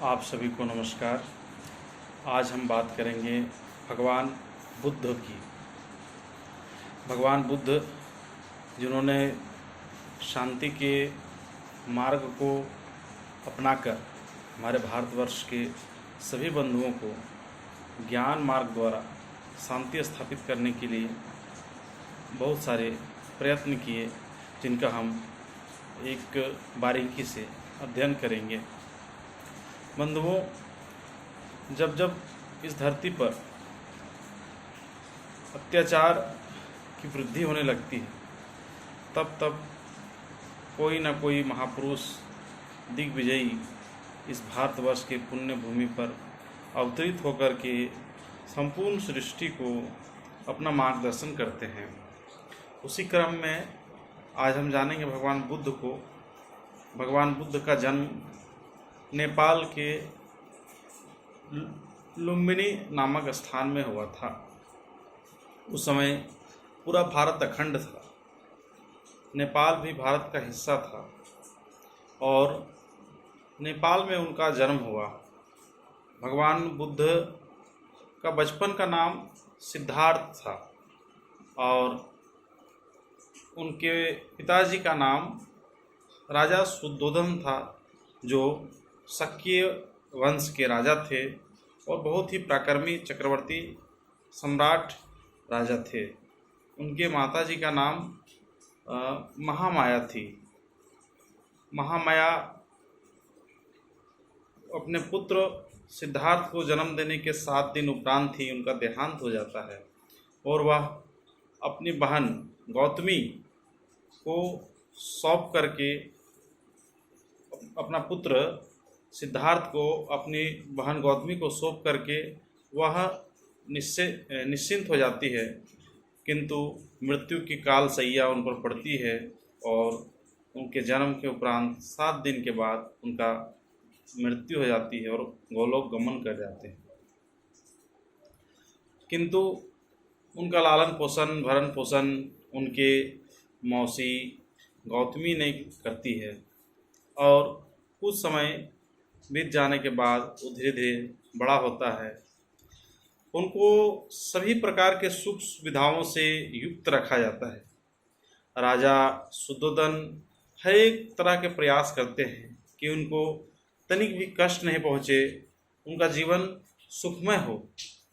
आप सभी को नमस्कार। आज हम बात करेंगे भगवान बुद्ध की। भगवान बुद्ध जिन्होंने शांति के मार्ग को अपनाकर हमारे भारतवर्ष के सभी बंधुओं को ज्ञान मार्ग द्वारा शांति स्थापित करने के लिए बहुत सारे प्रयत्न किए, जिनका हम एक बारीकी से अध्ययन करेंगे। बंधुओं, जब जब इस धरती पर अत्याचार की वृद्धि होने लगती है, तब तब कोई न कोई महापुरुष दिग्विजयी इस भारतवर्ष के पुण्य भूमि पर अवतरित होकर के संपूर्ण सृष्टि को अपना मार्गदर्शन करते हैं। उसी क्रम में आज हम जानेंगे भगवान बुद्ध को। भगवान बुद्ध का जन्म नेपाल के लुम्बिनी नामक स्थान में हुआ था। उस समय पूरा भारत अखंड था, नेपाल भी भारत का हिस्सा था और नेपाल में उनका जन्म हुआ। भगवान बुद्ध का बचपन का नाम सिद्धार्थ था और उनके पिताजी का नाम राजा शुद्धोधन था, जो शक्य वंश के राजा थे और बहुत ही पराक्रमी चक्रवर्ती सम्राट राजा थे। उनके माताजी का नाम महामाया थी। महामाया अपने पुत्र सिद्धार्थ को जन्म देने के 7 दिन उपरांत ही उनका देहांत हो जाता है और वह अपनी बहन गौतमी को सौंप करके अपना पुत्र सिद्धार्थ को अपनी बहन गौतमी को सौंप करके वह निश्चिंत हो जाती है, किंतु मृत्यु की काल सैया उन पर पड़ती है और उनके जन्म के उपरांत 7 दिन के बाद उनका मृत्यु हो जाती है और गोलोक गमन कर जाते हैं। किंतु उनका लालन पोषण भरण पोषण उनके मौसी गौतमी ने करती है और कुछ समय बीत जाने के बाद वो धीरे धीरे बड़ा होता है। उनको सभी प्रकार के सुख सुविधाओं से युक्त रखा जाता है। राजा शुद्धोधन हर एक तरह के प्रयास करते हैं कि उनको तनिक भी कष्ट नहीं पहुँचे, उनका जीवन सुखमय हो।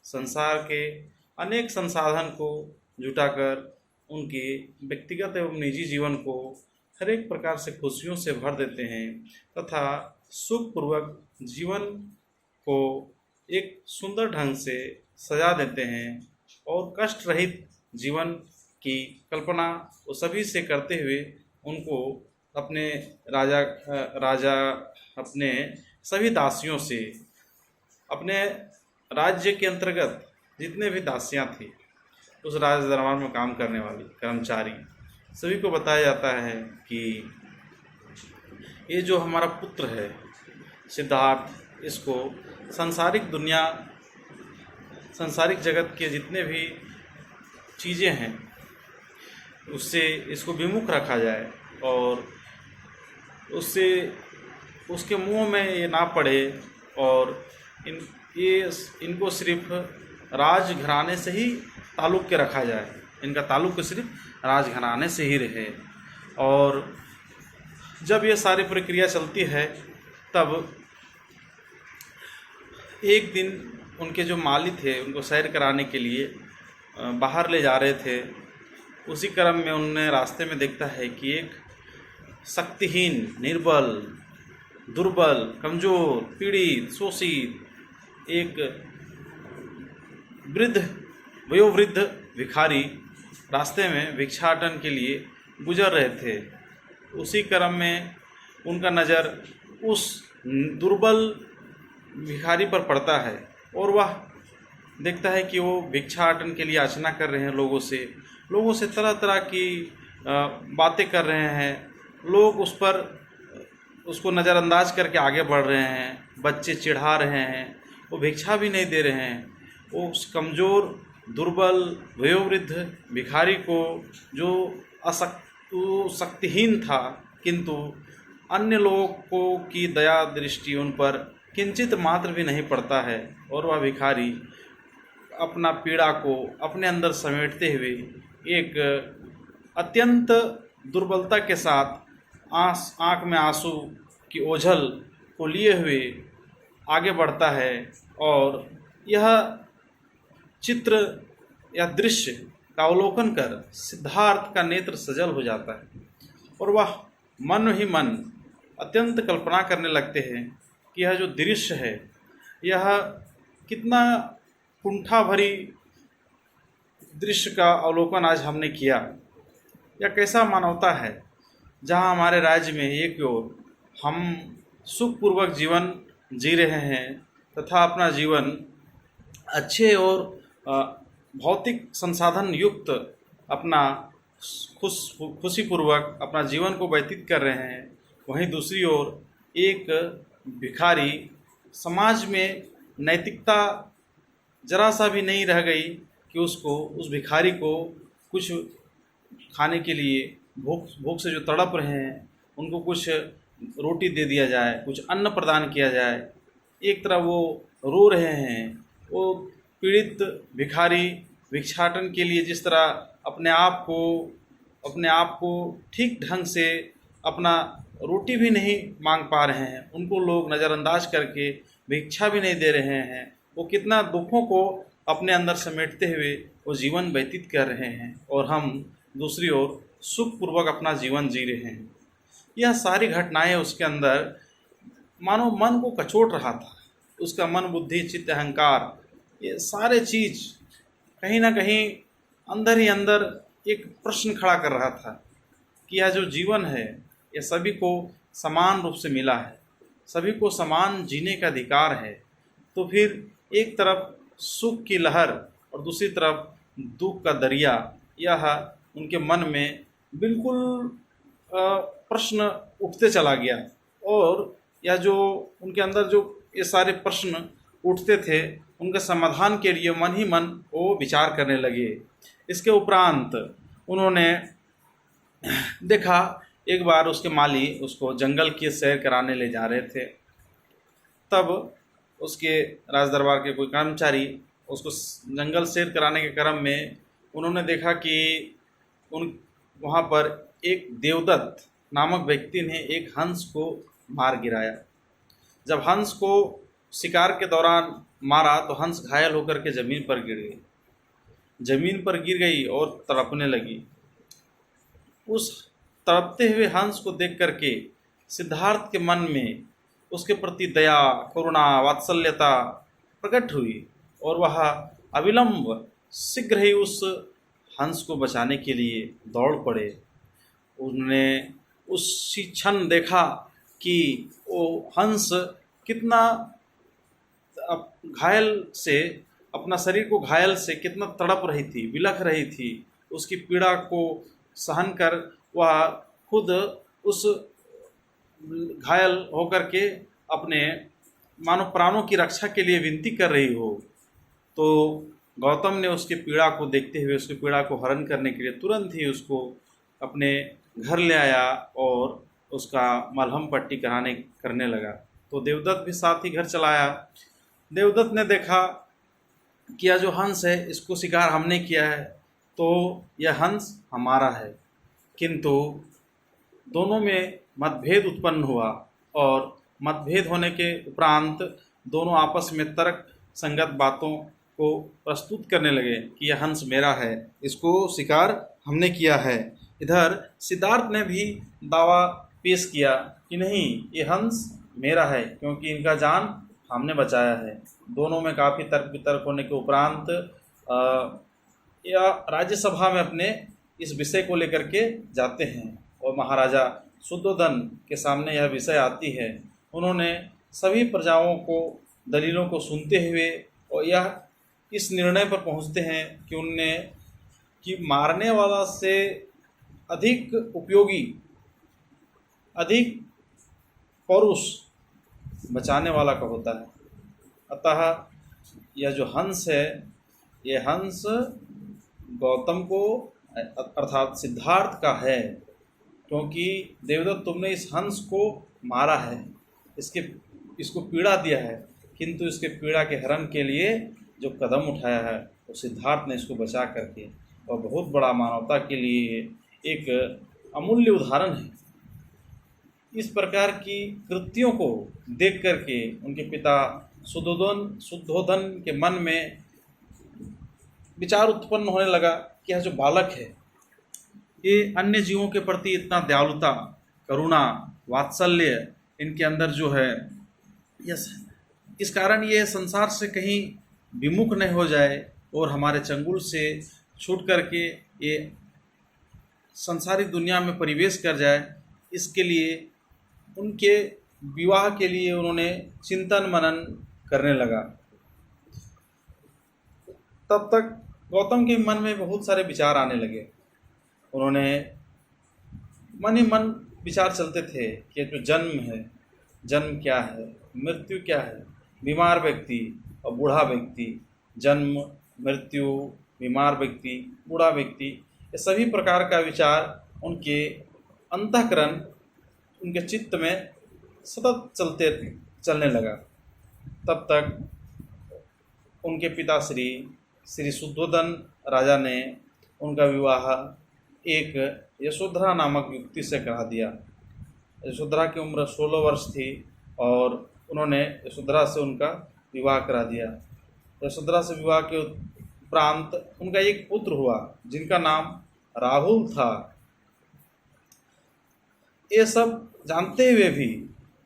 संसार के अनेक संसाधन को जुटाकर उनके व्यक्तिगत एवं निजी जीवन को हर एक प्रकार से खुशियों से भर देते हैं तथा सुखपूर्वक जीवन को एक सुंदर ढंग से सजा देते हैं और कष्ट रहित जीवन की कल्पना वो सभी से करते हुए उनको अपने राजा अपने सभी दासियों से, अपने राज्य के अंतर्गत जितने भी दासियां थी, उस राज दरबार में काम करने वाली कर्मचारी, सभी को बताया जाता है कि ये जो हमारा पुत्र है सिद्धार्थ, इसको सांसारिक जगत के जितने भी चीज़ें हैं उससे इसको विमुख रखा जाए और उसके मुंह में ये ना पड़े और इनको सिर्फ राजघराने से ही ताल्लुक़ के रखा जाए। इनका ताल्लुक़ सिर्फ राजघराने से ही रहे। और जब ये सारी प्रक्रिया चलती है तब एक दिन उनके जो माली थे उनको सैर कराने के लिए बाहर ले जा रहे थे। उसी क्रम में उन्होंने रास्ते में देखता है कि एक शक्तिहीन, निर्बल, दुर्बल, कमज़ोर, पीड़ित, शोषित एक वयोवृद्ध भिखारी रास्ते में भिक्षाटन के लिए गुजर रहे थे। उसी क्रम में उनका नज़र उस दुर्बल भिखारी पर पड़ता है और वह देखता है कि वो भिक्षाटन के लिए याचना कर रहे हैं, लोगों से तरह तरह की बातें कर रहे हैं। लोग उसको नज़रअंदाज करके आगे बढ़ रहे हैं, बच्चे चिढ़ा रहे हैं, वो भिक्षा भी नहीं दे रहे हैं। वो उस कमज़ोर, दुर्बल, वयोवृद्ध भिखारी को, जो शक्तिहीन था, किंतु अन्य लोगों की दया दृष्टि उन पर किंचित मात्र भी नहीं पड़ता है और वह भिखारी अपना पीड़ा को अपने अंदर समेटते हुए एक अत्यंत दुर्बलता के साथ आँख में आंसू की ओझल को लिए हुए आगे बढ़ता है। और यह चित्र या दृश्य का अवलोकन कर सिद्धार्थ का नेत्र सजल हो जाता है और वह मन ही मन अत्यंत कल्पना करने लगते हैं कि यह जो दृश्य है यह कितना कुंठा भरी दृश्य का अवलोकन आज हमने किया। यह कैसा मानवता है जहाँ हमारे राज्य में एक ओर हम सुखपूर्वक जीवन जी रहे हैं तथा अपना जीवन अच्छे और भौतिक संसाधन युक्त अपना खुशीपूर्वक अपना जीवन को व्यतीत कर रहे हैं, वहीं दूसरी ओर एक भिखारी समाज में नैतिकता जरा सा भी नहीं रह गई कि उस भिखारी को कुछ खाने के लिए भूख से जो तड़प रहे हैं उनको कुछ रोटी दे दिया जाए, कुछ अन्न प्रदान किया जाए। एक तरफ वो रो रहे हैं, वो पीड़ित भिखारी भिक्षाटन के लिए जिस तरह अपने आप को ठीक ढंग से अपना रोटी भी नहीं मांग पा रहे हैं, उनको लोग नज़रअंदाज करके भिक्षा भी नहीं दे रहे हैं, वो कितना दुखों को अपने अंदर समेटते हुए वो जीवन व्यतीत कर रहे हैं और हम दूसरी ओर सुखपूर्वक अपना जीवन जी रहे हैं। यह सारी घटनाएं उसके अंदर मानो मन को कचोट रहा था। उसका मन, बुद्धि, चित्त, अहंकार, ये सारे चीज़ कहीं ना कहीं अंदर ही अंदर एक प्रश्न खड़ा कर रहा था कि यह जो जीवन है यह सभी को समान रूप से मिला है, सभी को समान जीने का अधिकार है। तो फिर एक तरफ सुख की लहर और दूसरी तरफ दुख का दरिया, यह उनके मन में बिल्कुल प्रश्न उठते चला गया। और यह जो उनके अंदर जो ये सारे प्रश्न उठते थे उनके समाधान के लिए मन ही मन वो विचार करने लगे। इसके उपरांत उन्होंने देखा, एक बार उसके माली उसको जंगल की सैर कराने ले जा रहे थे, तब उसके राज दरबार के कोई कर्मचारी उसको जंगल सैर कराने के क्रम में उन्होंने देखा कि वहाँ पर एक देवदत्त नामक व्यक्ति ने एक हंस को मार गिराया। जब हंस को शिकार के दौरान मारा तो हंस घायल होकर के ज़मीन पर गिर गई और तड़पने लगी। उस तड़पते हुए हंस को देख करके सिद्धार्थ के मन में उसके प्रति दया, करुणा, वात्सल्यता प्रकट हुई और वह अविलंब शीघ्र ही उस हंस को बचाने के लिए दौड़ पड़े। उन्होंने उसी क्षण देखा कि वो हंस कितना घायल से, अपना शरीर को घायल से कितना तड़प रही थी, बिलख रही थी। उसकी पीड़ा को सहन कर वह खुद उस घायल होकर के अपने मानो प्राणों की रक्षा के लिए विनती कर रही हो। तो गौतम ने उसकी पीड़ा को देखते हुए उसकी पीड़ा को हरण करने के लिए तुरंत ही उसको अपने घर ले आया और उसका मलहम पट्टी करने लगा। तो देवदत्त भी साथ ही घर चलाया। देवदत्त ने देखा कि यह जो हंस है इसको शिकार हमने किया है तो यह हंस हमारा है, किंतु दोनों में मतभेद उत्पन्न हुआ और मतभेद होने के उपरांत दोनों आपस में तर्क संगत बातों को प्रस्तुत करने लगे कि यह हंस मेरा है, इसको शिकार हमने किया है। इधर सिद्धार्थ ने भी दावा पेश किया कि नहीं, ये हंस मेरा है क्योंकि इनका जान हमने बचाया है। दोनों में काफ़ी तर्क वितर्क होने के उपरांत या राज्यसभा में अपने इस विषय को लेकर के जाते हैं और महाराजा शुद्धोधन के सामने यह विषय आती है। उन्होंने सभी प्रजाओं को दलीलों को सुनते हुए और यह इस निर्णय पर पहुंचते हैं कि मारने वाला से अधिक उपयोगी, अधिक पौरुष बचाने वाला का होता है। अतः यह जो हंस है, ये हंस गौतम को अर्थात सिद्धार्थ का है, क्योंकि देवदत्त तुमने इस हंस को मारा है, इसके इसको पीड़ा दिया है, किंतु इसके पीड़ा के हरण के लिए जो कदम उठाया है वो सिद्धार्थ ने इसको बचा करके, और बहुत बड़ा मानवता के लिए एक अमूल्य उदाहरण है। इस प्रकार की कृतियों को देख करके उनके पिता शुद्धोधन के मन में विचार उत्पन्न होने लगा कि यह जो बालक है ये अन्य जीवों के प्रति इतना दयालुता, करुणा, वात्सल्य इनके अंदर जो है, यस, इस कारण ये संसार से कहीं विमुख नहीं हो जाए और हमारे चंगुल से छूट करके ये संसारी दुनिया में प्रवेश कर जाए। इसके लिए उनके विवाह के लिए उन्होंने चिंतन मनन करने लगा। तब तक गौतम के मन में बहुत सारे विचार आने लगे। उन्होंने मन ही मन विचार चलते थे कि जो जन्म है, जन्म क्या है, मृत्यु क्या है, बीमार व्यक्ति और बूढ़ा व्यक्ति, जन्म, मृत्यु, बीमार व्यक्ति, बूढ़ा व्यक्ति, ये सभी प्रकार का विचार उनके अंतःकरण, उनके चित्त में सतत चलने लगा। तब तक उनके पिता श्री शुद्धोधन राजा ने उनका विवाह एक यशोधरा नामक युवती से करा दिया। यशोधरा की उम्र 16 वर्ष थी और उन्होंने यशोधरा से उनका विवाह करा दिया। यशोधरा से विवाह के उपरांत उनका एक पुत्र हुआ जिनका नाम राहुल था। ये सब जानते हुए भी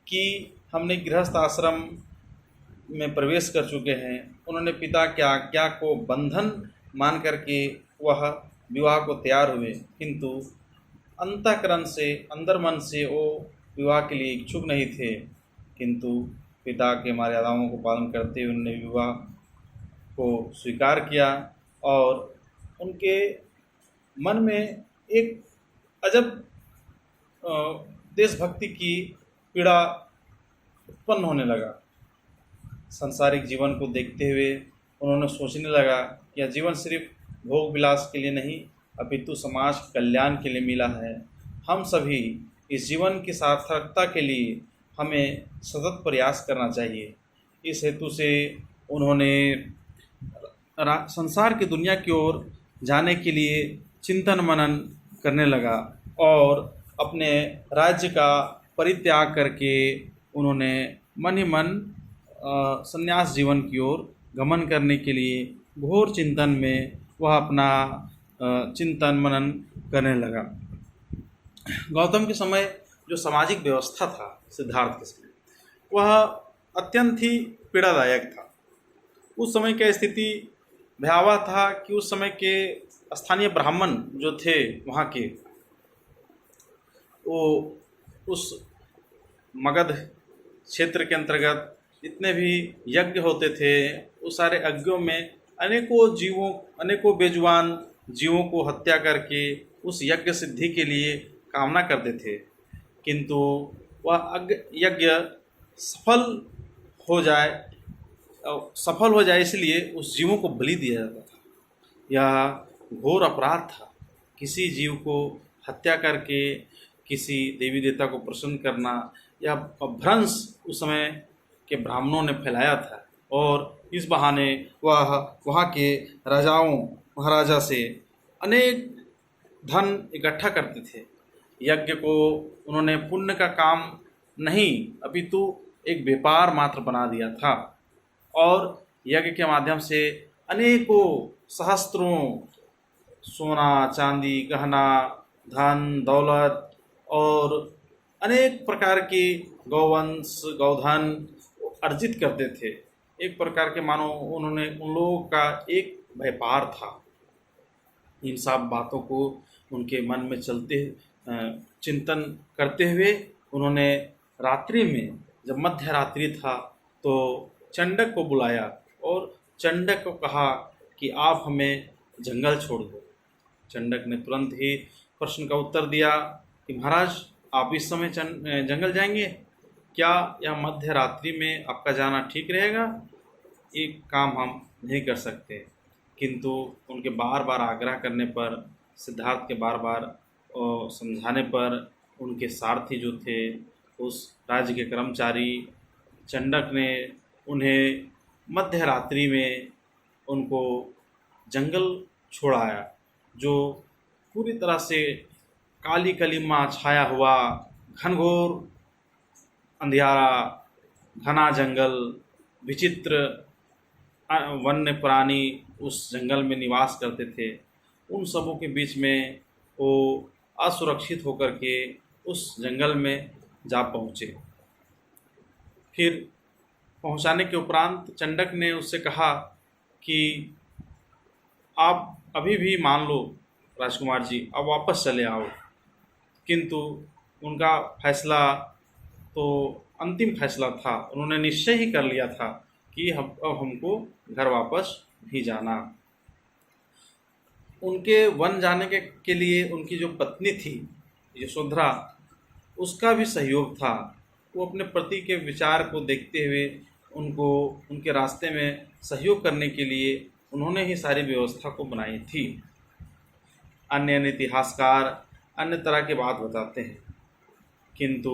कि हमने गृहस्थ आश्रम में प्रवेश कर चुके हैं, उन्होंने पिता की आज्ञा को बंधन मान करके वह विवाह को तैयार हुए, किंतु अंतःकरण से, अंदर मन से वो विवाह के लिए इच्छुक नहीं थे। किंतु पिता के मर्यादाओं को पालन करते हुए उन्होंने विवाह को स्वीकार किया और उनके मन में एक अजब देशभक्ति की पीड़ा उत्पन्न होने लगा। सांसारिक जीवन को देखते हुए उन्होंने सोचने लगा कि यह जीवन सिर्फ भोग विलास के लिए नहीं अपितु समाज कल्याण के लिए मिला है। हम सभी इस जीवन की सार्थकता के लिए हमें सतत प्रयास करना चाहिए। इस हेतु से उन्होंने संसार की दुनिया की ओर जाने के लिए चिंतन मनन करने लगा और अपने राज्य का परित्याग करके उन्होंने मन ही मन संन्यास जीवन की ओर गमन करने के लिए घोर चिंतन में वह अपना चिंतन मनन करने लगा। गौतम के समय जो सामाजिक व्यवस्था था सिद्धार्थ के समय, वह अत्यंत ही पीड़ादायक था। उस समय की स्थिति भयावह था कि उस समय के स्थानीय ब्राह्मण जो थे वहाँ के, वो उस मगध क्षेत्र के अंतर्गत जितने भी यज्ञ होते थे उस सारे यज्ञों में अनेकों बेजुबान जीवों को हत्या करके उस यज्ञ सिद्धि के लिए कामना करते थे, किंतु वह यज्ञ सफल हो जाए इसलिए उस जीवों को बलि दिया जाता था। यह घोर अपराध था। किसी जीव को हत्या करके किसी देवी देवता को प्रसन्न करना यह भ्रंश उस समय के ब्राह्मणों ने फैलाया था और इस बहाने वह वहाँ के राजाओं महाराजा से अनेक धन इकट्ठा करते थे। यज्ञ को उन्होंने पुण्य का काम नहीं अपितु एक व्यापार मात्र बना दिया था और यज्ञ के माध्यम से अनेकों सहस्त्रों सोना चांदी गहना धन दौलत और अनेक प्रकार की गौवंश गौधन अर्जित करते थे। एक प्रकार के मानो उन्होंने उन लोगों का एक व्यापार था। इन सब बातों को उनके मन में चलते चिंतन करते हुए उन्होंने रात्रि में, जब मध्य रात्रि था, तो चंडक को बुलाया और चंडक को कहा कि आप हमें जंगल छोड़ दो। चंडक ने तुरंत ही प्रश्न का उत्तर दिया कि महाराज, आप इस समय जंगल जाएंगे क्या? यह मध्य रात्रि में आपका जाना ठीक रहेगा? एक काम हम नहीं कर सकते। किंतु उनके बार बार आग्रह करने पर, सिद्धार्थ के बार बार समझाने पर उनके सारथी जो थे, उस राज्य के कर्मचारी चंडक ने उन्हें मध्य रात्रि में उनको जंगल छोड़ाया, जो पूरी तरह से काली कलीमा छाया हुआ घनघोर अंधियारा, घना जंगल, विचित्र वन्य प्राणी उस जंगल में निवास करते थे। उन सबों के बीच में वो असुरक्षित होकर के उस जंगल में जा पहुँचे। फिर पहुँचाने के उपरांत चंडक ने उससे कहा कि आप अभी भी मान लो राजकुमार जी, अब वापस चले आओ। किंतु उनका फैसला तो अंतिम फैसला था, उन्होंने निश्चय ही कर लिया था कि अब हमको घर वापस भी जाना। उनके वन जाने के लिए उनकी जो पत्नी थी यशोधरा, उसका भी सहयोग था। वो अपने पति के विचार को देखते हुए उनको उनके रास्ते में सहयोग करने के लिए उन्होंने ही सारी व्यवस्था को बनाई थी। अन्य अन्य इतिहासकार अन्य तरह की बात बताते हैं, किंतु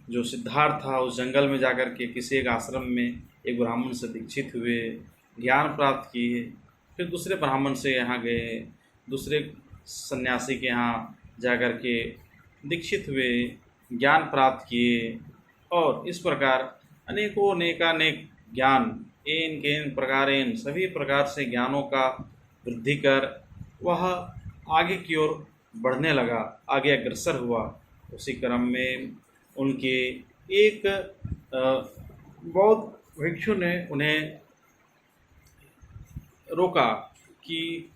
जो सिद्धार्थ था उस जंगल में जाकर के किसी एक आश्रम में एक ब्राह्मण से दीक्षित हुए, ज्ञान प्राप्त किए। फिर दूसरे ब्राह्मण से यहाँ गए, दूसरे सन्यासी के यहाँ जाकर के दीक्षित हुए, ज्ञान प्राप्त किए, और इस प्रकार अनेकों अनेकानेक ज्ञान एन केन प्रकारेण सभी प्रकार से ज्ञानों का वृद्धि कर वह आगे की ओर बढ़ने लगा, आगे अग्रसर हुआ। उसी क्रम में उनके एक बौद्ध भिक्षु ने उन्हें रोका कि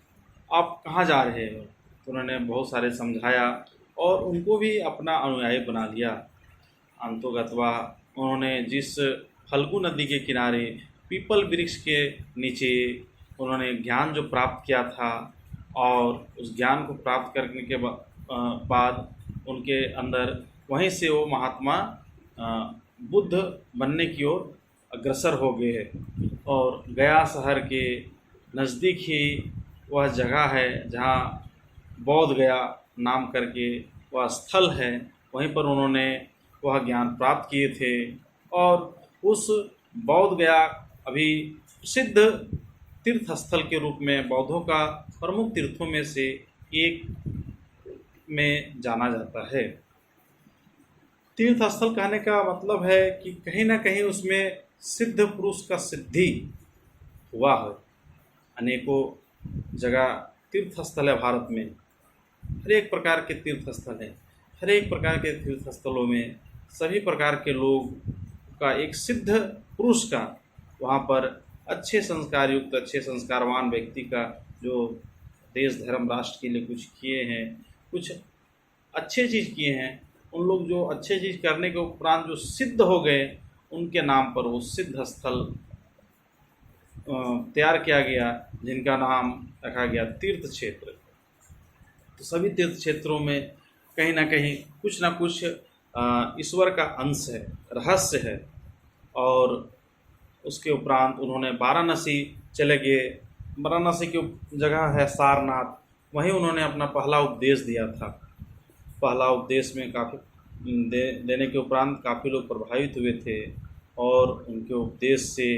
आप कहाँ जा रहे हो। तो उन्होंने बहुत सारे समझाया और उनको भी अपना अनुयायी बना लिया। अंतोगत्वा उन्होंने जिस फल्गु नदी के किनारे पीपल वृक्ष के नीचे उन्होंने ज्ञान जो प्राप्त किया था, और उस ज्ञान को प्राप्त करने के बाद उनके अंदर वहीं से वो महात्मा बुद्ध बनने की ओर अग्रसर हो गए। और गया शहर के नज़दीक ही वह जगह है जहाँ बौद्ध गया नाम करके वह स्थल है, वहीं पर उन्होंने वह ज्ञान प्राप्त किए थे। और उस बौद्ध गया अभी प्रसिद्ध तीर्थ स्थल के रूप में बौद्धों का प्रमुख तीर्थों में से एक में जाना जाता है। तीर्थ स्थल कहने का मतलब है कि कहीं ना कहीं उसमें सिद्ध पुरुष का सिद्धि हुआ है। अनेकों जगह तीर्थ स्थल है भारत में, हर एक प्रकार के तीर्थ स्थल हैं। हर एक प्रकार के तीर्थ स्थलों में सभी प्रकार के लोग का एक सिद्ध पुरुष का वहाँ पर अच्छे संस्कार युक्त, अच्छे संस्कारवान व्यक्ति का जो देश धर्म राष्ट्र के लिए कुछ किए हैं, कुछ अच्छे चीज़ किए हैं, उन लोग जो अच्छे चीज़ करने के उपरांत जो सिद्ध हो गए, उनके नाम पर वो सिद्ध स्थल तैयार किया गया, जिनका नाम रखा गया तीर्थ क्षेत्र। तो सभी तीर्थ क्षेत्रों में कहीं ना कहीं कुछ ना कुछ ईश्वर का अंश है, रहस्य है। और उसके उपरांत उन्होंने वाराणसी चले गए। वाराणसी की जगह है सारनाथ, वहीं उन्होंने अपना पहला उपदेश दिया था। पहला उपदेश में काफ़ी देने के उपरांत काफ़ी लोग प्रभावित हुए थे, और उनके उपदेश से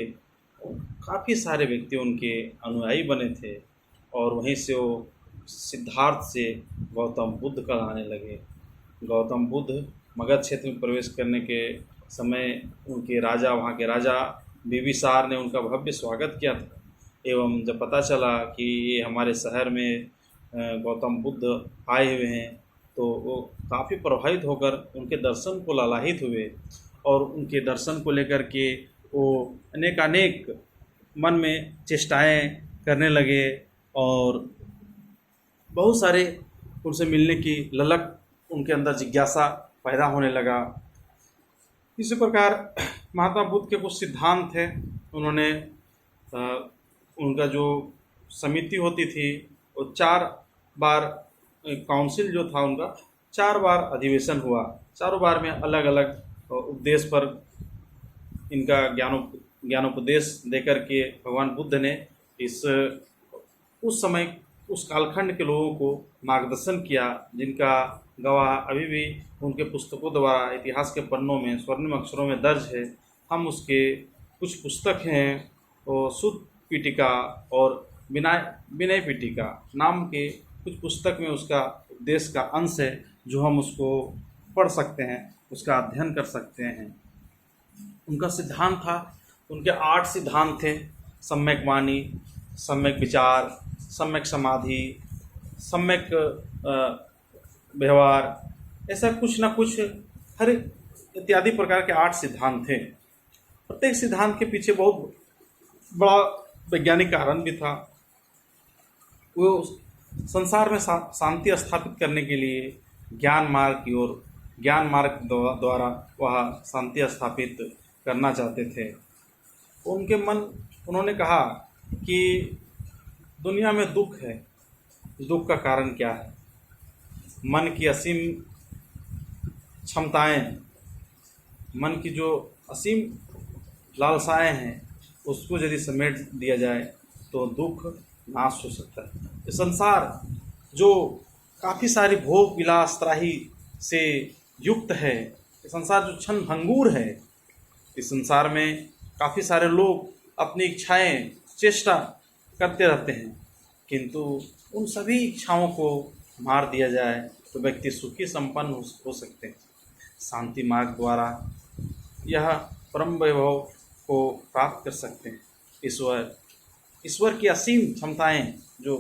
काफ़ी सारे व्यक्ति उनके अनुयायी बने थे। और वहीं से वो सिद्धार्थ से गौतम बुद्ध कहलाने लगे। गौतम बुद्ध मगध क्षेत्र में प्रवेश करने के समय उनके राजा, वहाँ के राजा बिंबिसार ने उनका भव्य स्वागत किया था। एवं जब पता चला कि ये हमारे शहर में गौतम बुद्ध आए हुए हैं, तो वो काफ़ी प्रभावित होकर उनके दर्शन को लालायित हुए, और उनके दर्शन को लेकर के वो अनेकानेक मन में चेष्टाएं करने लगे, और बहुत सारे उनसे मिलने की ललक, उनके अंदर जिज्ञासा पैदा होने लगा। इसी प्रकार महात्मा बुद्ध के कुछ सिद्धांत थे। उन्होंने उनका जो समिति होती थी वो 4 बार, काउंसिल जो था उनका 4 बार अधिवेशन हुआ। चारों बार में अलग अलग उपदेश पर इनका ज्ञानोपदेश देकर के भगवान बुद्ध ने उस समय उस कालखंड के लोगों को मार्गदर्शन किया, जिनका गवाह अभी भी उनके पुस्तकों द्वारा इतिहास के पन्नों में स्वर्णिम अक्षरों में दर्ज है। हम उसके कुछ पुस्तक हैं और सुत पीटिका और विनय विनय पीटिका नाम के कुछ पुस्तक में उसका उपदेश का अंश है, जो हम उसको पढ़ सकते हैं, उसका अध्ययन कर सकते हैं। उनका सिद्धांत था, उनके 8 सिद्धांत थे: सम्यक वाणी, सम्यक विचार, सम्यक समाधि, सम्यक व्यवहार, ऐसा कुछ ना कुछ हर इत्यादि प्रकार के 8 सिद्धांत थे। प्रत्येक सिद्धांत के पीछे बहुत बड़ा वैज्ञानिक कारण भी था। वो संसार में शांति स्थापित करने के लिए ज्ञान मार्ग की ओर, ज्ञान मार्ग द्वारा वह शांति स्थापित करना चाहते थे। उन्होंने कहा कि दुनिया में दुख है, दुख का कारण क्या है? मन की असीम क्षमताएं, मन की जो असीम लालसाएं हैं, उसको यदि समेट दिया जाए तो दुख नाश हो सकता है। ये संसार जो काफ़ी सारी भोग विलास त्राही से युक्त है, ये संसार जो क्षण भंगुर है, इस संसार में काफ़ी सारे लोग अपनी इच्छाएं चेष्टा करते रहते हैं, किंतु उन सभी इच्छाओं को मार दिया जाए तो व्यक्ति सुखी संपन्न हो सकते हैं। शांति मार्ग द्वारा यह परम वैभव को प्राप्त कर सकते हैं। ईश्वर की असीम क्षमताएं, जो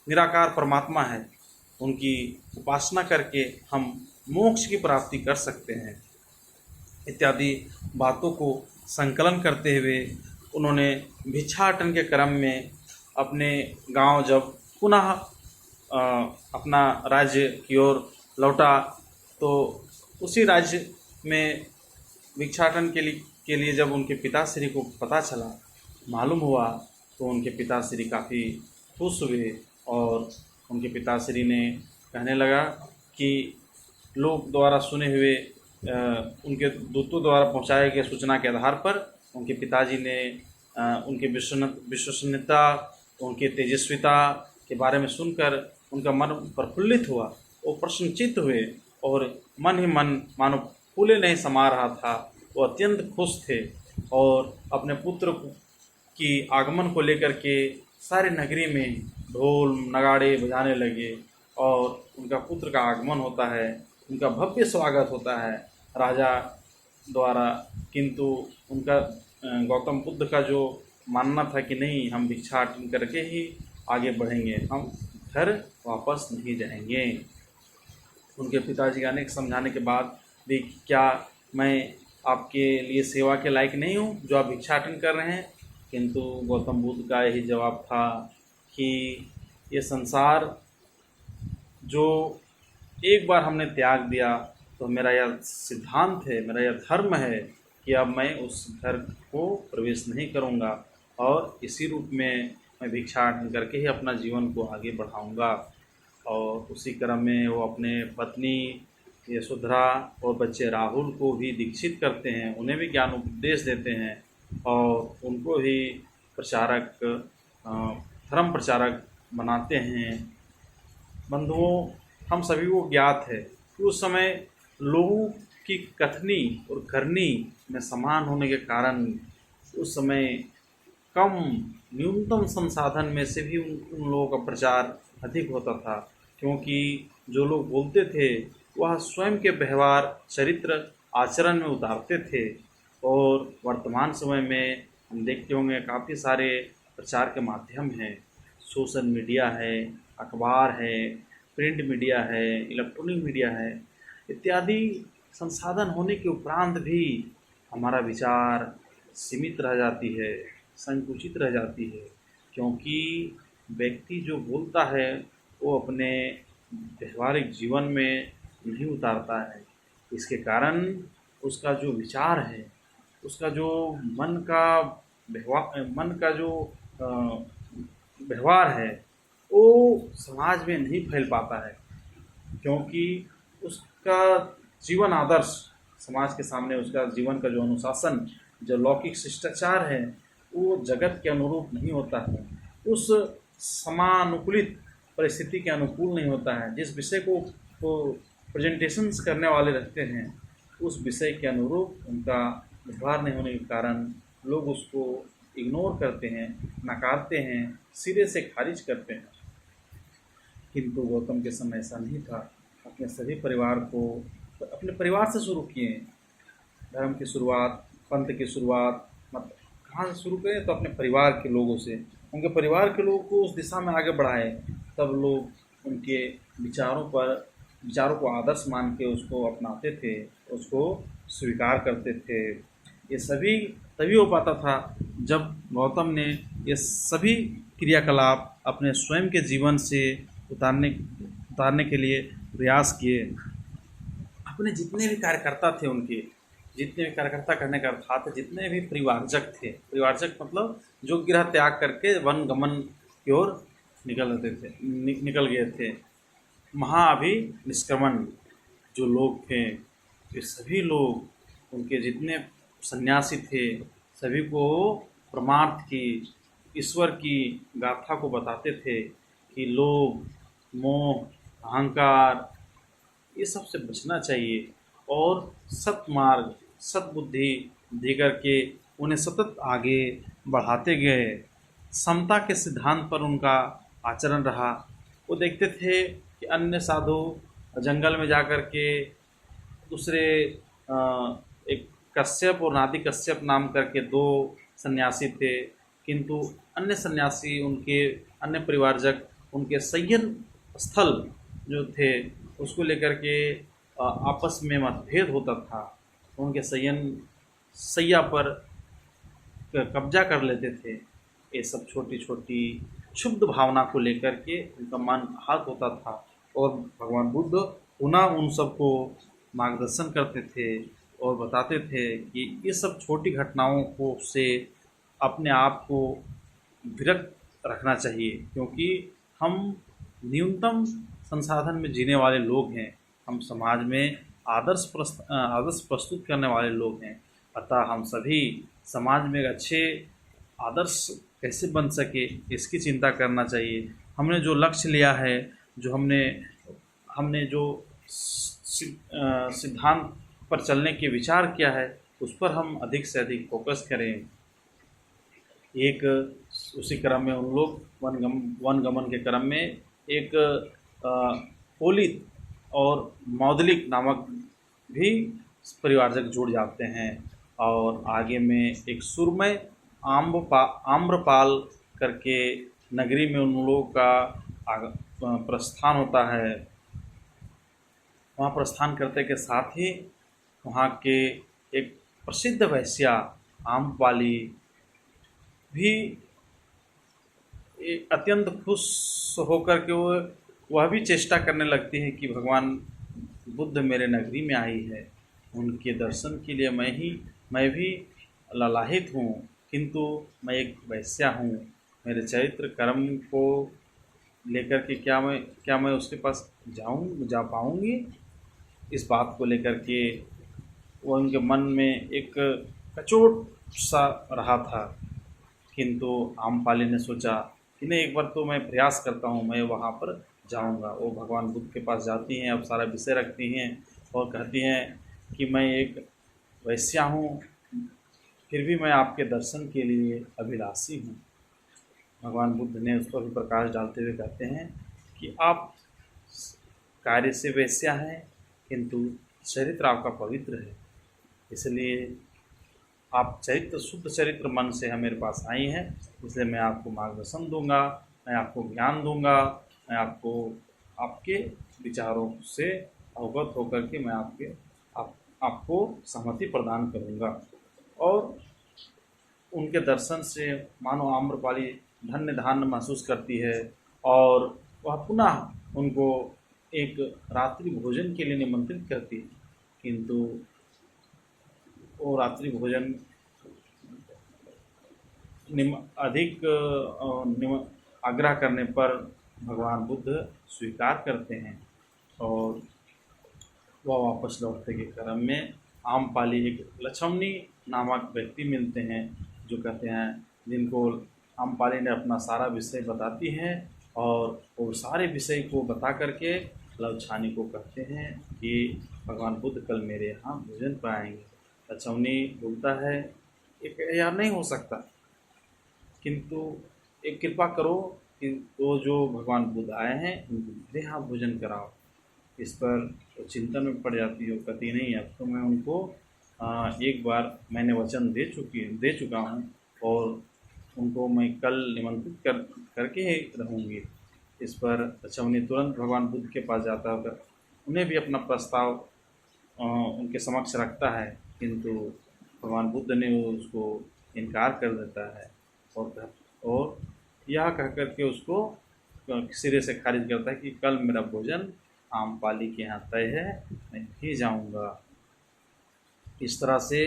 निराकार परमात्मा है, उनकी उपासना करके हम मोक्ष की प्राप्ति कर सकते हैं। इत्यादि बातों को संकलन करते हुए उन्होंने भिक्षाटन के क्रम में अपने गांव जब पुनः अपना राज्य की ओर लौटा, तो उसी राज्य में भिक्षाटन के लिए जब उनके पिताश्री को पता चला, मालूम हुआ, तो उनके पिताश्री काफ़ी खुश हुए और उनके पिताश्री ने कहने लगा कि लोग द्वारा सुने हुए उनके दूतों द्वारा पहुंचाए गए सूचना के आधार पर उनके पिताजी ने उनके विश्वसनीयता, उनके तेजस्विता के बारे में सुनकर उनका मन प्रफुल्लित हुआ। वो प्रसन्नचित्त हुए और मन ही मन मानो फूले नहीं समा रहा था। वो अत्यंत खुश थे और अपने पुत्र की आगमन को लेकर के सारे नगरी में ढोल नगाड़े बजाने लगे और उनका पुत्र का आगमन होता है, उनका भव्य स्वागत होता है राजा द्वारा। किंतु उनका गौतम बुद्ध का जो मानना था कि नहीं, हम भिक्षाटन करके ही आगे बढ़ेंगे, हम घर वापस नहीं जाएंगे। उनके पिताजी का अनेक समझाने के बाद भी, क्या मैं आपके लिए सेवा के लायक नहीं हूँ जो आप भिक्षाटन कर रहे हैं? किंतु गौतम बुद्ध का यही जवाब था कि ये संसार जो एक बार हमने त्याग दिया, तो मेरा यह सिद्धांत है, मेरा यह धर्म है कि अब मैं उस घर को प्रवेश नहीं करूंगा और इसी रूप में मैं भिक्षाटन करके ही अपना जीवन को आगे बढ़ाऊंगा। और उसी क्रम में वो अपने पत्नी यशोधरा और बच्चे राहुल को भी दीक्षित करते हैं, उन्हें भी ज्ञान उपदेश देते हैं और उनको भी प्रचारक, धर्म प्रचारक बनाते हैं। बंधुओं, हम सभी को ज्ञात है कि उस समय लोगों की कथनी और करनी में समान होने के कारण उस समय कम न्यूनतम संसाधन में से भी उन लोगों का प्रचार अधिक होता था, क्योंकि जो लोग बोलते थे वह स्वयं के व्यवहार चरित्र आचरण में उतारते थे। और वर्तमान समय में हम देखते होंगे काफ़ी सारे प्रचार के माध्यम हैं, सोशल मीडिया है, अखबार है, प्रिंट मीडिया है, इलेक्ट्रॉनिक मीडिया है, इत्यादि संसाधन होने के उपरांत भी हमारा विचार सीमित रह जाती है, संकुचित रह जाती है, क्योंकि व्यक्ति जो बोलता है वो अपने व्यवहारिक जीवन में नहीं उतारता है। इसके कारण उसका जो विचार है, उसका जो मन का जो व्यवहार है, वो समाज में नहीं फैल पाता है, क्योंकि उसका जीवन आदर्श समाज के सामने, उसका जीवन का जो अनुशासन, जो लौकिक शिष्टाचार है, वो जगत के अनुरूप नहीं होता है, उस समानुकूलित परिस्थिति के अनुकूल नहीं होता है। जिस विषय को वो प्रेजेंटेशंस करने वाले रहते हैं, उस विषय के अनुरूप उनका व्यवहार नहीं होने के कारण लोग उसको इग्नोर करते हैं, नकारते हैं, सिरे से खारिज करते हैं। किंतु गौतम के समय ऐसा नहीं था। अपने सभी परिवार को अपने परिवार से शुरू किए। धर्म की शुरुआत, पंथ की शुरुआत मतलब कहाँ से शुरू करें, तो अपने परिवार के लोगों से। उनके परिवार के लोगों को उस दिशा में आगे बढ़ाए। तब लोग उनके विचारों को आदर्श मान के उसको अपनाते थे, उसको स्वीकार करते थे। ये सभी तभी हो पाता था जब गौतम ने ये सभी क्रियाकलाप अपने स्वयं के जीवन से उतारने के लिए प्रयास किए। अपने जितने भी कार्यकर्ता थे, उनके जितने भी कार्यकर्ता करने का अर्थात जितने भी परिवारजक थे, परिवारजक मतलब जो गृह त्याग करके वन गमन की ओर निकल गए थे, महाअभि निष्क्रमण जो लोग थे, ये सभी लोग उनके जितने सन्यासी थे सभी को परमार्थ की, ईश्वर की गाथा को बताते थे कि लोभ, मोह, अहंकार ये सब से बचना चाहिए और सत्मार्ग, सद्बुद्धि दे करके उन्हें सतत आगे बढ़ाते गए। समता के सिद्धांत पर उनका आचरण रहा। वो देखते थे कि अन्य साधु जंगल में जा कर के दूसरे एक कश्यप और नादि कश्यप नाम करके दो सन्यासी थे, किंतु अन्य सन्यासी उनके अन्य परिवारजक उनके संयम स्थल जो थे उसको लेकर के आपस में मतभेद होता था। उनके सैया पर कब्जा कर लेते थे। ये सब छोटी छोटी क्षुब्ध भावना को लेकर के उनका मन आहत होता था और भगवान बुद्ध पुनः उन सबको मार्गदर्शन करते थे और बताते थे कि ये सब छोटी घटनाओं को से अपने आप को विरक्त रखना चाहिए, क्योंकि हम न्यूनतम संसाधन में जीने वाले लोग हैं। हम समाज में आदर्श प्रस्तुत करने वाले लोग हैं। अतः हम सभी समाज में एक अच्छे आदर्श कैसे बन सके इसकी चिंता करना चाहिए। हमने जो लक्ष्य लिया है, जो हमने जो सिद्धांत पर चलने के विचार किया है, उस पर हम अधिक से अधिक फोकस करें। एक उसी क्रम में उन लोग वन गमन के क्रम में एक पोलित और मौदलिक नामक भी परिवारजक जुड़ जाते हैं और आगे में एक सुरमय आम्रपाल करके नगरी में उन लोगों का प्रस्थान होता है। वहाँ प्रस्थान करते के साथ ही वहाँ के एक प्रसिद्ध वैश्या आम्रपाली भी अत्यंत खुश होकर के वह भी चेष्टा करने लगती है कि भगवान बुद्ध मेरे नगरी में आई है, उनके दर्शन के लिए मैं भी ललाहित हूँ, किंतु मैं एक वैश्या हूँ। मेरे चरित्र कर्म को लेकर के क्या मैं उसके पास जा पाऊँगी? इस बात को लेकर के वो उनके मन में एक कचोट सा रहा था। किंतु आम्रपाली ने सोचा कि नहीं, एक बार तो मैं प्रयास करता हूँ, मैं वहाँ पर जाऊँगा। वो भगवान बुद्ध के पास जाती हैं, अब सारा विषय रखती हैं और कहती हैं कि मैं एक वैश्या हूँ, फिर भी मैं आपके दर्शन के लिए अभिलाषी हूँ। भगवान बुद्ध ने उस पर भी प्रकाश डालते हुए कहते हैं कि आप कार्य से वैश्या हैं, किंतु चरित्र आपका पवित्र है, इसलिए आप शुद्ध चरित्र मन से मेरे पास आई हैं, इसलिए मैं आपको मार्गदर्शन दूंगा, मैं आपको ज्ञान दूंगा, मैं आपके विचारों से अवगत होकर के मैं आपको सहमति प्रदान करूंगा। और उनके दर्शन से मानो आम्रपाली धन्य धान्य महसूस करती है और वह पुनः उनको एक रात्रि भोजन के लिए निमंत्रित करती है, किंतु वो रात्रि भोजन अधिक आग्रह करने पर भगवान बुद्ध स्वीकार करते हैं और वह वापस लौटने के क्रम में आम्रपाली एक लक्ष्मणी नामक व्यक्ति मिलते हैं, जो कहते हैं, जिनको आम्रपाली ने अपना सारा विषय बताती हैं और वो सारे विषय को बता करके लवछानी को कहते हैं कि भगवान बुद्ध कल मेरे यहाँ भोजन पर आएंगे। अछौनी बोलता है, एक यार नहीं हो सकता, किंतु एक कृपा करो कि वो जो भगवान बुद्ध आए हैं उनको मेरे यहाँ भोजन कराओ। इस पर वो चिंतन में पड़ जाती है, वो कहती नहीं, अब तो मैं उनको एक बार मैंने वचन दे चुका हूँ और उनको मैं कल निमंत्रित करके ही रहूँगी। इस पर अछौनी तुरंत भगवान बुद्ध के पास जाता है, उन्हें भी अपना प्रस्ताव उनके समक्ष रखता है, किंतु भगवान बुद्ध ने उसको इनकार कर देता है और यह कह कर के उसको सिरे से खारिज करता है कि कल मेरा भोजन आम्रपाली के यहाँ तय है, मैं नहीं जाऊँगा। इस तरह से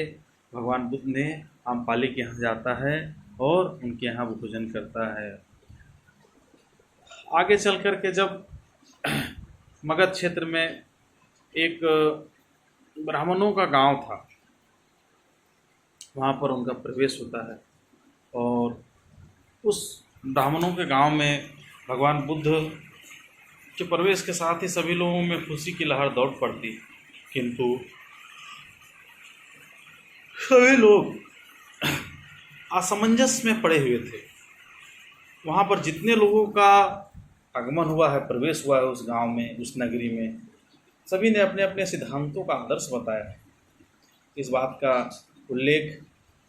भगवान बुद्ध ने आम्रपाली के यहाँ जाता है और उनके यहाँ भोजन करता है। आगे चल कर के जब मगध क्षेत्र में एक ब्राह्मणों का गांव था, वहाँ पर उनका प्रवेश होता है और उस ब्राह्मणों के गांव में भगवान बुद्ध के प्रवेश के साथ ही सभी लोगों में खुशी की लहर दौड़ पड़ती, किंतु सभी लोग असमंजस में पड़े हुए थे। वहाँ पर जितने लोगों का आगमन हुआ है, प्रवेश हुआ है उस गांव में, उस नगरी में, सभी ने अपने अपने सिद्धांतों का आदर्श बताया है। इस बात का उल्लेख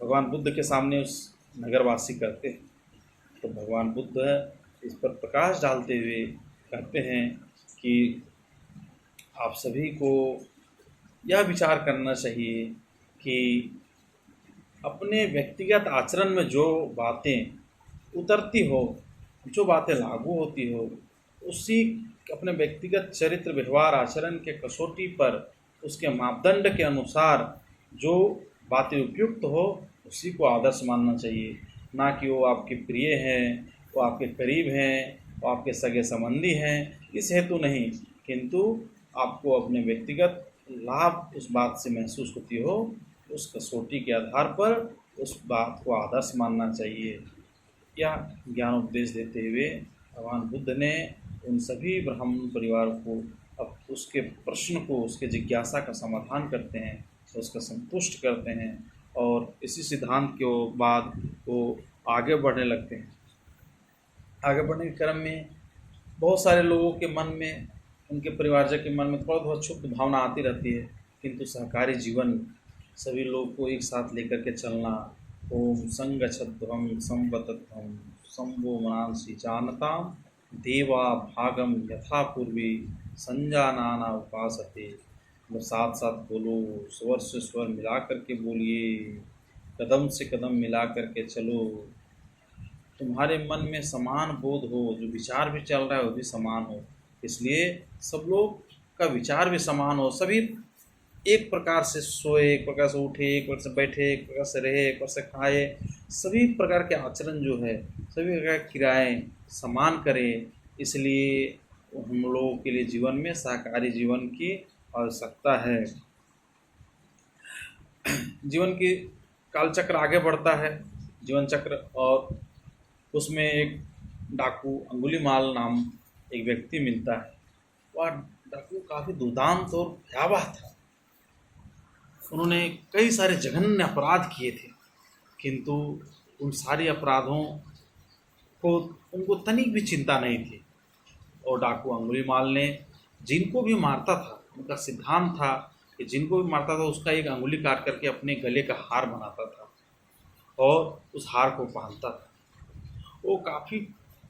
भगवान बुद्ध के सामने उस नगरवासी करते हैं, तो भगवान बुद्ध इस पर प्रकाश डालते हुए कहते हैं कि आप सभी को यह विचार करना चाहिए कि अपने व्यक्तिगत आचरण में जो बातें उतरती हो, जो बातें लागू होती हो, उसी अपने व्यक्तिगत चरित्र व्यवहार आचरण के कसौटी पर उसके मापदंड के अनुसार जो बातें उपयुक्त हो उसी को आदर्श मानना चाहिए, ना कि वो आपके प्रिय हैं, वो आपके करीब हैं, वो आपके सगे संबंधी हैं, इस हेतु नहीं, किंतु आपको अपने व्यक्तिगत लाभ उस बात से महसूस होती हो, उस कसौटी के आधार पर उस बात को आदर्श मानना चाहिए। यह ज्ञान उपदेश देते हुए भगवान बुद्ध ने उन सभी ब्राह्मण परिवार को अब उसके प्रश्न को, उसके जिज्ञासा का समाधान करते हैं, उसका संतुष्ट करते हैं और इसी सिद्धांत के बाद वो आगे बढ़ने लगते हैं। आगे बढ़ने के क्रम में बहुत सारे लोगों के मन में, उनके परिवारजन के मन में थोड़ा बहुत क्षुब्ध भावना आती रहती है, किंतु सहकारी जीवन, सभी लोग को एक साथ लेकर के चलना, ओम संगच्छध्वं संवतध्वं संवो मनांसि जानताम देवा भागम यथा पूर्वी संजानाना उपासते। मतलब साथ साथ बोलो, स्वर से स्वर मिला करके बोलिए, कदम से कदम मिला करके चलो, तुम्हारे मन में समान बोध हो, जो विचार भी चल रहा है वो भी समान हो, इसलिए सब लोग का विचार भी समान हो, सभी एक प्रकार से सोए, एक प्रकार से उठे, एक प्रकार से बैठे, एक प्रकार से रहे, एक प्रकार से खाए, सभी प्रकार के आचरण जो है, सभी प्रकार की क्रियाएँ समान करें। इसलिए हम लोगों के लिए जीवन में सहकारी जीवन की आवश्यकता है। जीवन की कालचक्र आगे बढ़ता है, जीवन चक्र, और उसमें एक डाकू अंगुलीमाल नाम एक व्यक्ति मिलता है। वह डाकू काफ़ी दुर्दांत और भयावह था। उन्होंने कई सारे जघन्य अपराध किए थे, किंतु उन सारे अपराधों को उनको तनिक भी चिंता नहीं थी। और डाकू अंगुलीमाल ने जिनको भी मारता था, उनका सिद्धांत था कि जिनको भी मारता था उसका एक अंगुली काट करके अपने गले का हार बनाता था और उस हार को पहनता था। वो काफ़ी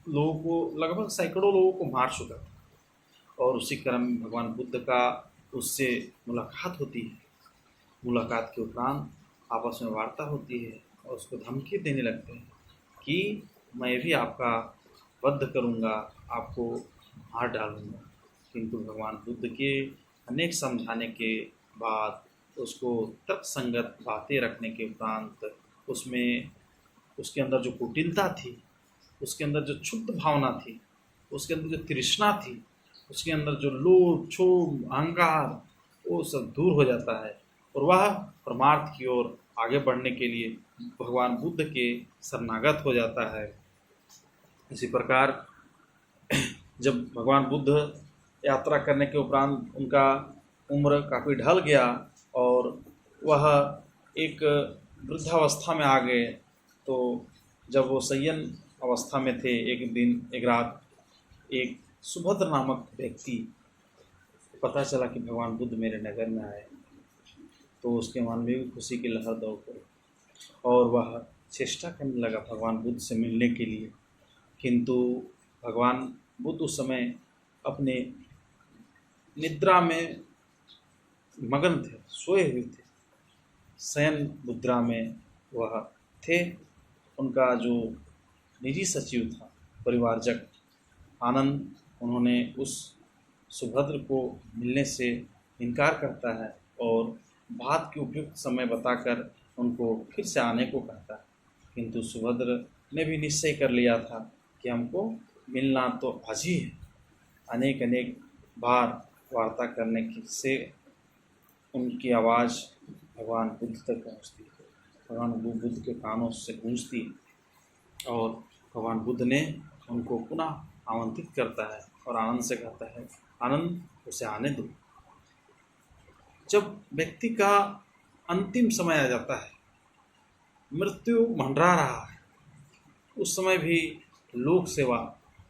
लोगों को, लगभग सैकड़ों लोगों को मार चुका था। और उसी क्रम में भगवान बुद्ध का उससे मुलाकात होती है। मुलाकात के उपरांत आपस में वार्ता होती है और उसको धमकी देने लगते हैं कि मैं भी आपका वध करूंगा, आपको मार डालूंगा। किंतु भगवान बुद्ध के अनेक समझाने के बाद, उसको तर्कसंगत बातें रखने के उपरांत, उसमें उसके अंदर जो कुटिलता थी, उसके अंदर जो क्षुब्ध भावना थी, उसके अंदर जो तृष्णा थी, उसके अंदर जो लोभ, क्षोभ, अहंकार, वो सब दूर हो जाता है और वह परमार्थ की ओर आगे बढ़ने के लिए भगवान बुद्ध के शरणागत हो जाता है। इसी प्रकार जब भगवान बुद्ध यात्रा करने के उपरांत उनका उम्र काफ़ी ढल गया और वह एक वृद्धावस्था में आ गए। तो जब वो संयम अवस्था में थे, एक दिन एक रात एक सुभद्र नामक व्यक्ति को पता चला कि भगवान बुद्ध मेरे नगर में आए। तो उसके मन में भी खुशी की लहर दौड़ पड़ी और वह चेष्टा करने लगा भगवान बुद्ध से मिलने के लिए। किंतु भगवान बुद्ध उस समय अपने निद्रा में मगन थे, सोए हुए थे, शयन मुद्रा में वह थे। उनका जो निजी सचिव था, परिवारजक आनंद, उन्होंने उस सुभद्र को मिलने से इनकार करता है और बात के उपयुक्त समय बताकर उनको फिर से आने को कहता है। किंतु सुभद्र ने भी निश्चय कर लिया था कि हमको मिलना तो आज ही है। अनेक अनेक बार वार्ता करने से उनकी आवाज़ भगवान बुद्ध तक पहुँचती, भगवान बुद्ध के कानों से गूंजती और भगवान बुद्ध ने उनको पुनः आमंत्रित करता है और आनंद से कहता है, आनंद उसे आने दो। जब व्यक्ति का अंतिम समय आ जाता है, मृत्यु मंडरा रहा है, उस समय भी लोक सेवा,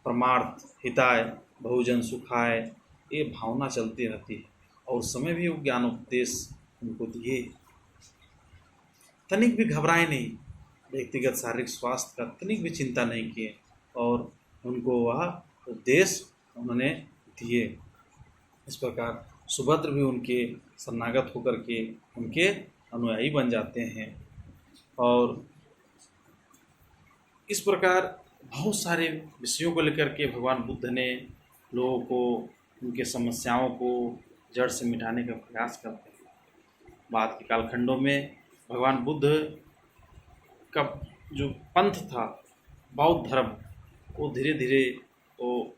परमार्थ हिताय, बहुजन सुखाय, ये भावना चलती रहती है। और उस समय भी वो ज्ञान उपदेश उनको दिए, तनिक भी घबराए नहीं, व्यक्तिगत शारीरिक स्वास्थ्य का तनिक भी चिंता नहीं किए और उनको वह उपदेश उन्होंने दिए। इस प्रकार सुभद्र भी उनके शरणागत होकर के उनके अनुयायी बन जाते हैं। और इस प्रकार बहुत सारे विषयों को लेकर के भगवान बुद्ध ने लोगों को उनके समस्याओं को जड़ से मिटाने का प्रयास करते हैं। बाद के कालखंडों में भगवान बुद्ध का जो पंथ था, बौद्ध धर्म, वो धीरे धीरे वो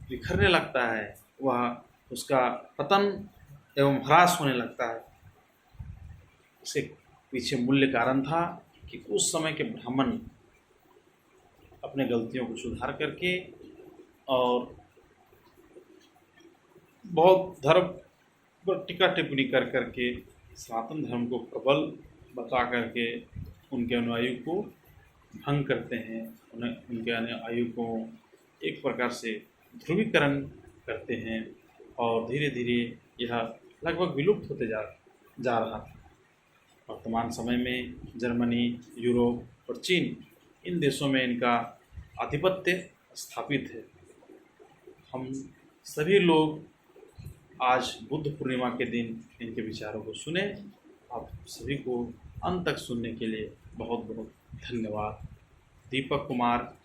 बिखरने लगता है, वह उसका पतन एवं ह्रास होने लगता है। इसके पीछे मूल्य कारण था कि उस समय के ब्राह्मण अपने गलतियों को सुधार करके और बौद्ध धर्म पर टीका टिप्पणी कर करके सनातन धर्म को प्रबल बता करके उनके अनुयायियों को भंग करते हैं, उन्हें उनके अनुयायियों को एक प्रकार से ध्रुवीकरण करते हैं और धीरे धीरे यह लगभग विलुप्त होते जा रहा था। वर्तमान समय में जर्मनी, यूरोप और चीन, इन देशों में इनका आधिपत्य स्थापित है। हम सभी लोग आज बुद्ध पूर्णिमा के दिन इनके विचारों को सुने। आप सभी को अंत तक सुनने के लिए बहुत बहुत धन्यवाद। दीपक कुमार,